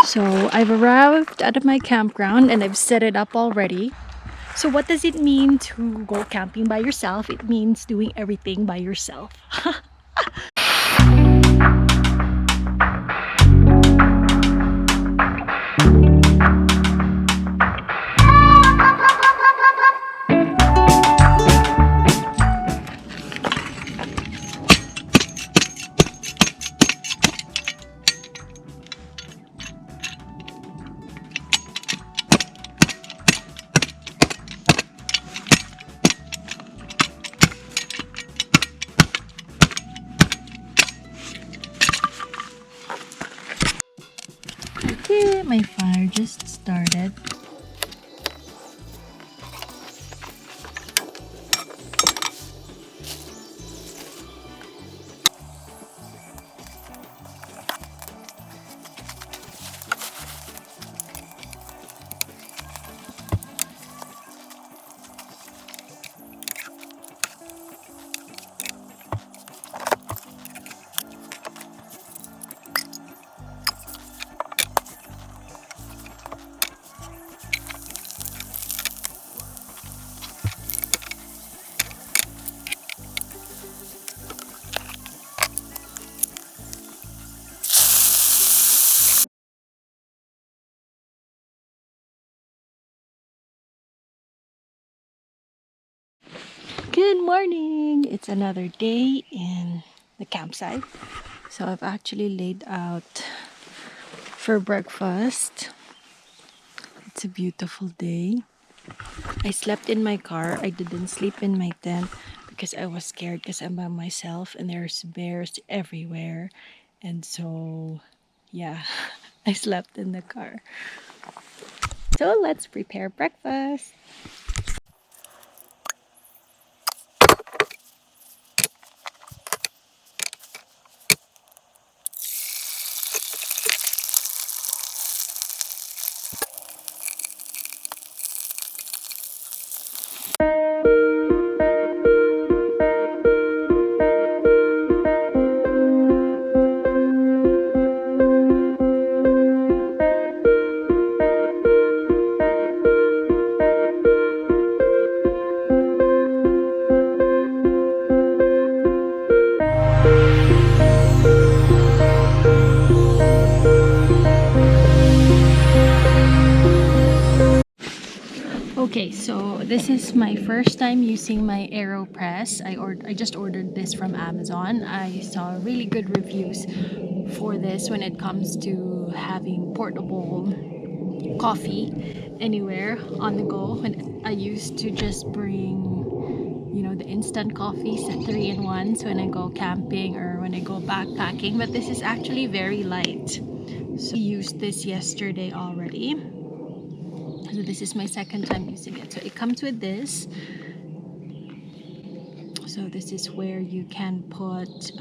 So I've arrived at my campground and I've set it up already. So what does it mean to go camping by yourself? It means doing everything by yourself. Okay, my fire just started. Good morning! It's another day in the campsite. So I've actually laid out for breakfast. It's a beautiful day. I slept in my car. I didn't sleep in my tent because I was scared because I'm by myself and there's bears everywhere. And so, yeah, I slept in the car. So let's prepare breakfast. Okay, so this is my first time using my Aeropress. I just ordered this from Amazon. I saw really good reviews for this when it comes to having portable coffee anywhere on the go. When I used to just bring, the instant coffees, 3-in-1, so when I go camping or when I go backpacking, but this is actually very light. So I used this yesterday already. So this is my second time using it. So it comes with this. So this is where you can put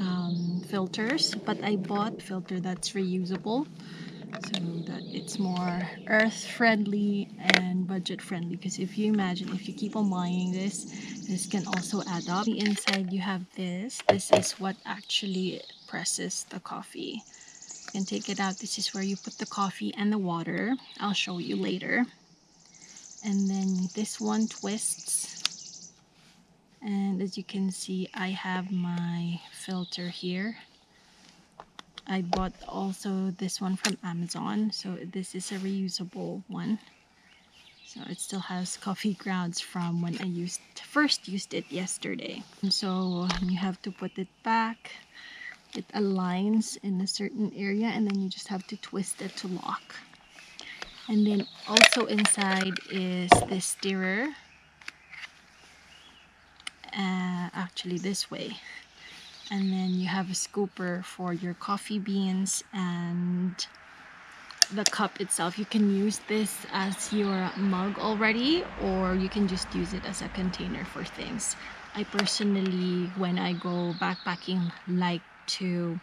filters, but I bought a filter that's reusable so that it's more earth friendly and budget friendly, because if you imagine, if you keep on buying this can also add up. The inside you have this is what actually presses the coffee. You can take it out. This is where you put the coffee and the water. I'll show you later. And then this one twists, and as you can see, I have my filter here. I bought also this one from Amazon, so this is a reusable one. So it still has coffee grounds from when I first used it yesterday. And so you have to put it back. It aligns in a certain area, and then you just have to twist it to lock. And then also inside is this stirrer. Actually this way. And then you have a scooper for your coffee beans and the cup itself. You can use this as your mug already, or you can just use it as a container for things. I personally, when I go backpacking, like to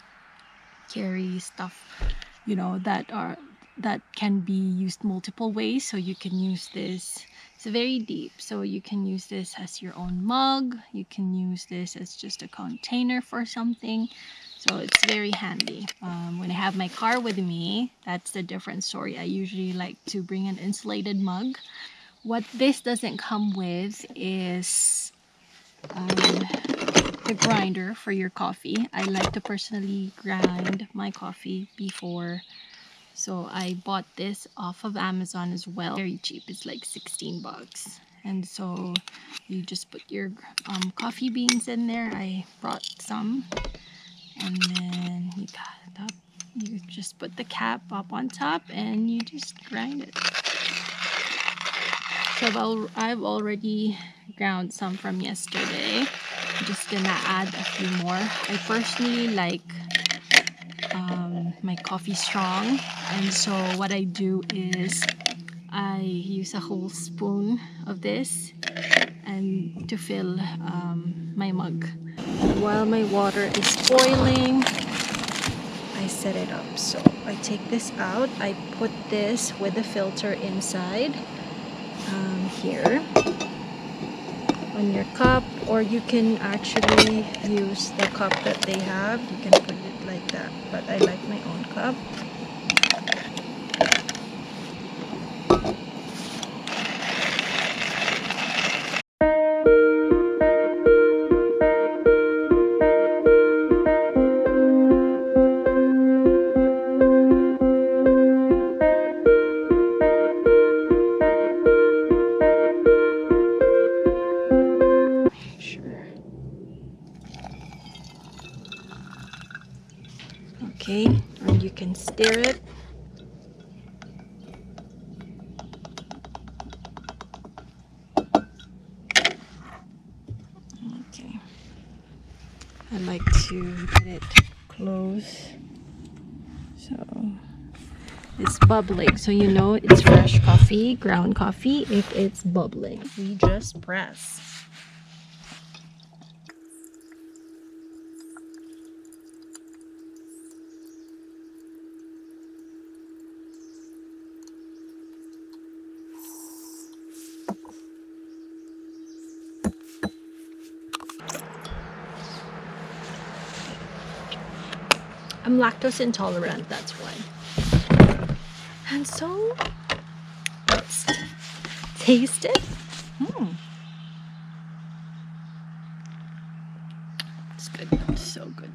carry stuff, you know, that can be used multiple ways. So you can use this, it's very deep, so you can use this as your own mug, you can use this as just a container for something, so it's very handy. When I have my car with me, that's a different story. I usually like to bring an insulated mug. What this doesn't come with is a grinder for your coffee. I like to personally grind my coffee before, so I bought this off of Amazon as well. Very cheap, it's like 16 bucks. And so you just put your coffee beans in there. I brought some, and then you just put the cap up on top and you just grind it. So I've already ground some from yesterday. I'm just gonna add a few more. I personally like my coffee strong, and so what I do is I use a whole spoon of this and to fill my mug. While my water is boiling, I set it up. So I take this out, I put this with the filter inside here on your cup, or you can actually use the cup that they have. You can put it like that, but I like my own cup. Okay, and you can stir it. Okay, I like to get it close so it's bubbling, so you know it's fresh coffee, ground coffee, if it's bubbling. We just press. I'm lactose intolerant, that's why. And so, let's taste it. It's good, it's so good.